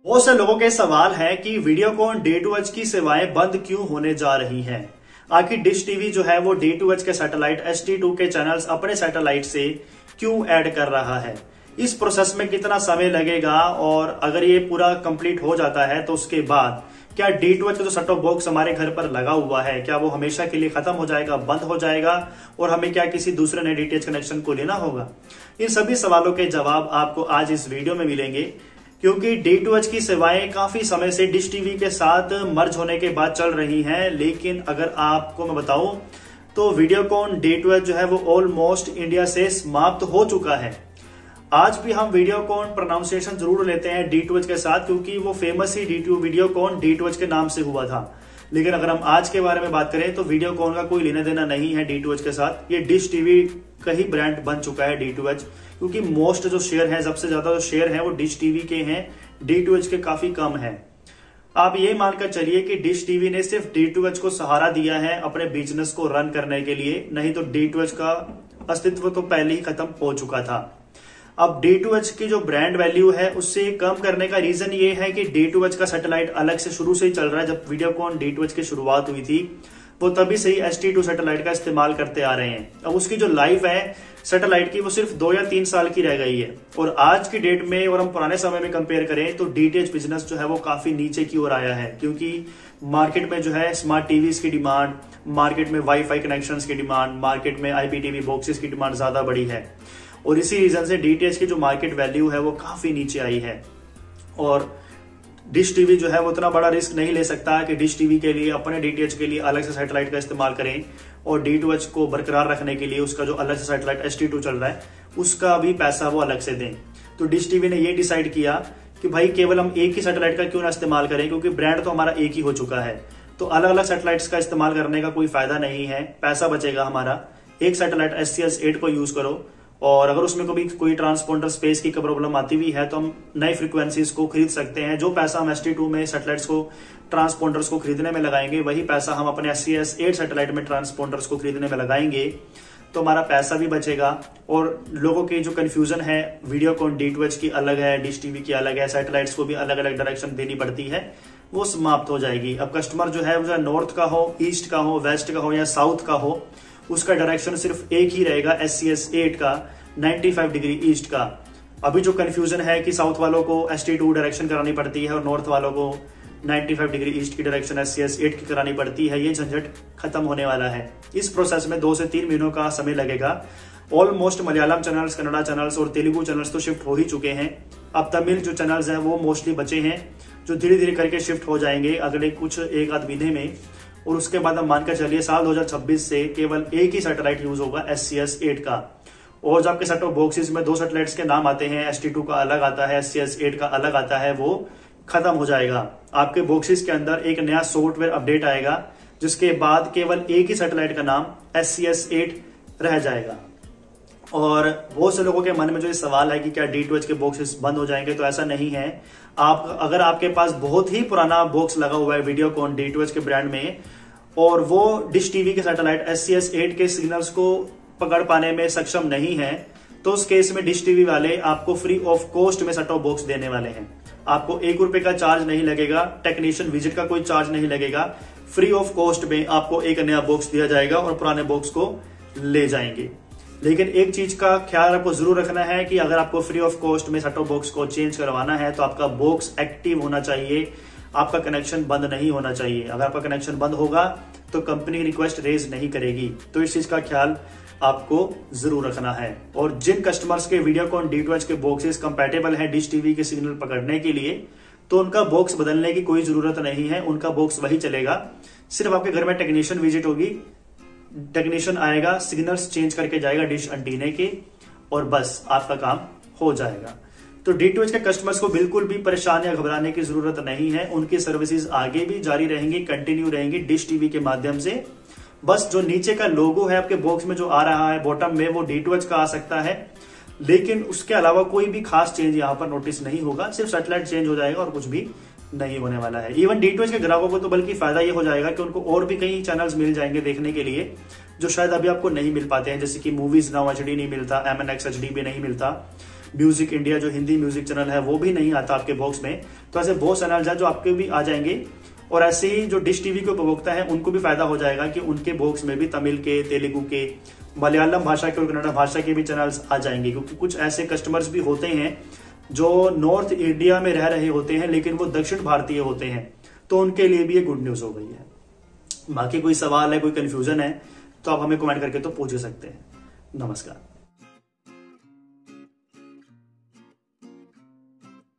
बहुत से लोगों के सवाल है कि वीडियोकॉन D2H की सेवाएं बंद क्यों होने जा रही हैं। आखिर डिश टीवी जो है वो D2H के सैटेलाइट ST2 के चैनल्स अपने सैटेलाइट से क्यों ऐड कर रहा है, इस प्रोसेस में कितना समय लगेगा और अगर ये पूरा कंप्लीट हो जाता है तो उसके बाद क्या D2H का जो सेट टॉप बॉक्स हमारे घर पर लगा हुआ है क्या वो हमेशा के लिए खत्म हो जाएगा, बंद हो जाएगा और हमें क्या किसी दूसरे नए DTH कनेक्शन को लेना होगा। इन सभी सवालों के जवाब आपको आज इस वीडियो में मिलेंगे, क्योंकि D2H की सेवाएं काफी समय से डिश टीवी के साथ मर्ज होने के बाद चल रही हैं, लेकिन अगर आपको मैं बताऊं तो वीडियोकॉन D2H जो है वो ऑलमोस्ट इंडिया से समाप्त हो चुका है। आज भी हम वीडियोकॉन प्रोनाउंसिएशन जरूर लेते हैं D2H के साथ, क्योंकि वो फेमस ही वीडियोकॉन D2H के नाम से हुआ था। लेकिन अगर हम आज के बारे में बात करें तो वीडियोकॉन का कोई लेना देना नहीं है D2H के साथ। ये डिश टीवी का ही ब्रांड बन चुका है D2H, क्योंकि मोस्ट जो शेयर है, सबसे ज्यादा जो शेयर है वो डिश टीवी के हैं, D2H के काफी कम है। आप ये मानकर चलिए कि डिश टीवी ने सिर्फ D2H को सहारा दिया है अपने बिजनेस को रन करने के लिए, नहीं तो D2H का अस्तित्व तो पहले ही खत्म हो चुका था। अब D2H की जो ब्रांड वैल्यू है उससे कम करने का रीजन ये है कि D2H का सैटेलाइट अलग से शुरू से ही चल रहा है। जब वीडियोकॉन D2H की शुरुआत हुई थी वो तभी से ही ST2 सैटेलाइट का इस्तेमाल करते आ रहे हैं। अब उसकी जो लाइफ है सैटेलाइट की वो सिर्फ 2 या 3 साल की रह गई है, और आज की डेट में और हम पुराने समय में कंपेयर करें तो DTH बिजनेस जो है वो काफी नीचे की ओर आया है, क्योंकि मार्केट में जो है स्मार्ट टीवीज की डिमांड, मार्केट में वाईफाई कनेक्शंस की डिमांड, मार्केट में IPTV बॉक्सेस की डिमांड ज्यादा बढ़ी है, और इसी रीजन से DTH की जो मार्केट वैल्यू है वो काफी नीचे आई है। और डिश टीवी जो है वो उतना बड़ा रिस्क नहीं ले सकता कि डिश टीवी के लिए अपने DTH के लिए अलग से सैटेलाइट का इस्तेमाल करें, और D2H को बरकरार रखने के लिए उसका जो अलग से सैटेलाइट ST2 चल रहा है उसका भी पैसा वो अलग से दें। तो डिश टीवी ने ये डिसाइड किया कि भाई केवल हम एक ही सैटेलाइट का क्यों ना इस्तेमाल करें, क्योंकि ब्रांड तो हमारा एक ही हो चुका है। तो अलग अलग सैटेलाइट्स का इस्तेमाल करने का कोई फायदा नहीं है, पैसा बचेगा हमारा। एक सैटेलाइट SCS-8 को यूज करो, और अगर उसमें कभी कोई ट्रांसपोंडर स्पेस की प्रॉब्लम आती भी है तो हम नई फ्रीक्वेंसीज को खरीद सकते हैं। जो पैसा हम ST2 में सैटेलाइट्स को, ट्रांसपोंडर्स को खरीदने में लगाएंगे, वही पैसा हम अपने SCS-8 सैटेलाइट में ट्रांसपोंडर्स को खरीदने में लगाएंगे, तो हमारा पैसा भी बचेगा। और लोगों की जो कंफ्यूजन है, वीडियोकॉन D2H की अलग है, डिश टीवी की अलग है, सैटेलाइट्स को भी अलग अलग डायरेक्शन देनी पड़ती है, वो समाप्त हो जाएगी। अब कस्टमर जो है वो नॉर्थ का हो, ईस्ट का हो, वेस्ट का हो या साउथ का हो, उसका डायरेक्शन सिर्फ एक ही रहेगा, SCS-8 का 95 डिग्री ईस्ट का। अभी जो कंफ्यूजन है कि साउथ वालों को ST2 डायरेक्शन करानी पड़ती है और नॉर्थ वालों को 95 डिग्री ईस्ट की डायरेक्शन SCS-8 की करानी पड़ती है, ये झंझट खत्म होने वाला है। इस प्रोसेस में 2 से 3 महीनों का समय लगेगा। Almost Malayalam channels, Kannada channels और तेलुगु चैनल्स तो शिफ्ट हो ही चुके हैं। अब तमिल जो चैनल्स हैं वो मोस्टली बचे हैं, जो धीरे धीरे करके शिफ्ट हो जाएंगे अगले कुछ 1-आध महीने में। और उसके बाद हम मानकर चलिए साल 2026 से केवल एक ही सैटेलाइट यूज होगा, SCS-8 का। और जब आपके सेट टॉप बॉक्सेस में 2 सैटेलाइट्स के नाम आते हैं, ST2 का अलग आता है, SCS-8 का अलग आता है, वो खत्म हो जाएगा। आपके बॉक्सेस के अंदर एक नया सॉफ्टवेयर अपडेट आएगा, जिसके बाद केवल एक ही सैटेलाइट का नाम SCS-8 रह जाएगा। और बहुत से लोगों के मन में जो ये सवाल है कि क्या D2H के बॉक्सेस बंद हो जाएंगे, तो ऐसा नहीं है। अगर आपके पास बहुत ही पुराना बॉक्स लगा हुआ है वीडियोकॉन D2H के ब्रांड में, और वो डिश टीवी के सैटेलाइट SCS-8 के सिग्नल्स को पकड़ पाने में सक्षम नहीं है, तो उस केस में डिश टीवी वाले आपको फ्री ऑफ कॉस्ट में सेट टॉप बॉक्स देने वाले हैं। आपको 1 रुपए का चार्ज नहीं लगेगा, टेक्नीशियन विजिट का कोई चार्ज नहीं लगेगा, फ्री ऑफ कॉस्ट में आपको एक नया बॉक्स दिया जाएगा और पुराने बॉक्स को ले जाएंगे। लेकिन एक चीज का ख्याल आपको जरूर रखना है कि अगर आपको फ्री ऑफ कॉस्ट में सेट टॉप बॉक्स को चेंज करवाना है तो आपका बॉक्स एक्टिव होना चाहिए, आपका कनेक्शन बंद नहीं होना चाहिए। अगर आपका कनेक्शन बंद होगा तो कंपनी रिक्वेस्ट रेज नहीं करेगी। तो इस चीज का ख्याल आपको जरूर रखना है। और जिन कस्टमर्स के वीडियोकॉन D2H के बॉक्सेस कंपैटिबल है डिश टीवी के सिग्नल पकड़ने के लिए, तो उनका बॉक्स बदलने की कोई जरूरत नहीं है, उनका बॉक्स वही चलेगा। सिर्फ आपके घर में टेक्नीशियन विजिट होगी, टेक्नीशियन आएगा, सिग्नल्स चेंज करके जाएगा डिश एंटीने के, और बस आपका काम हो जाएगा। तो D2H के कस्टमर्स को बिल्कुल भी परेशान या घबराने की जरूरत नहीं है। उनकी सर्विसेज आगे भी जारी रहेंगी, कंटिन्यू रहेंगी डिश टीवी के माध्यम से। बस जो नीचे का लोगो है आपके बॉक्स में जो आ रहा है बॉटम में, वो D2H का आ सकता है, लेकिन उसके अलावा कोई भी खास चेंज यहाँ पर नोटिस नहीं होगा। सिर्फ सैटेलाइट चेंज हो जाएगा और कुछ भी नहीं होने वाला है। इवन D2H के ग्राहकों को तो बल्कि फायदा ये हो जाएगा कि उनको और भी कई चैनल्स मिल जाएंगे देखने के लिए, जो शायद अभी आपको नहीं मिल पाते हैं, जैसे कि मूवीज नाउ HD नहीं मिलता, MNX HD भी नहीं मिलता। म्यूजिक इंडिया जो हिंदी म्यूजिक चैनल है वो भी नहीं आता आपके बॉक्स में। तो ऐसे बहुत चैनल है जो आपके भी आ जाएंगे, और ऐसे ही जो डिश टीवी के उपभोक्ता है उनको भी फायदा हो जाएगा कि उनके बॉक्स में भी तमिल के, तेलुगु के, मलयालम भाषा के और कन्नड़ भाषा के भी चैनल्स आ जाएंगे। क्योंकि कुछ ऐसे कस्टमर्स भी होते हैं जो नॉर्थ इंडिया में रह रहे होते हैं लेकिन वो दक्षिण भारतीय होते हैं, तो उनके लिए भी ये गुड न्यूज हो गई है। बाकी कोई सवाल है, कोई कंफ्यूजन है तो आप हमें कमेंट करके तो पूछ सकते हैं। नमस्कार।